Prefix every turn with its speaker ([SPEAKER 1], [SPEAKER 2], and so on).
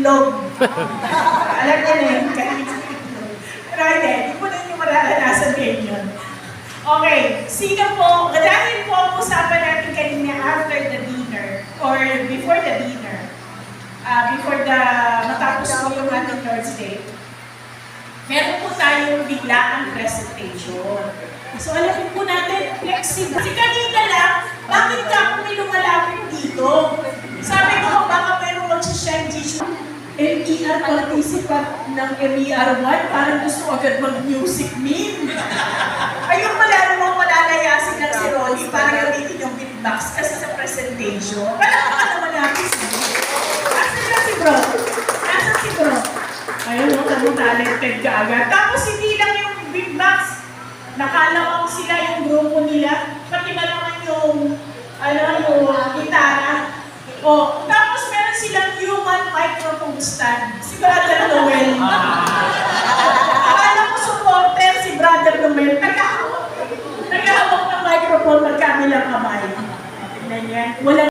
[SPEAKER 1] itlog. Alam niya na yun, kainin sa itlog. Pero hindi po na yung mararanasan kayo yun. Okay, sino po, dahil po ang usapan natin kanina after the dinner, or before the dinner, matapos po yung ating Lord's Day, meron po tayong biglaang presentation. So alam po natin, flexible. Kasi kanina lang, bakit ka ako may lumalapit dito? Sabi ko, baka meron mag-share tissue. MER participant ng MER1, parang gusto agad mag-music meme. Ayun pala namang malalayasin ng si Ronnie para gamitin yung beatbox kasi sa presentation. Palaka ka naman natin si Bro. Asan na si Bro? Asan si Bro? Ayun, mo talented ka agad. Tapos hindi lang yung beatbox. Nakalawang sila yung grupo nila. Pati ba naman yung, yung gitara. O, tapos meron silang human microphone stand. Si Brother Noel. Akala ko supporter si Brother Noel. Nagkahawak ng microphone magkabilang kamay. Tignan niya. Walang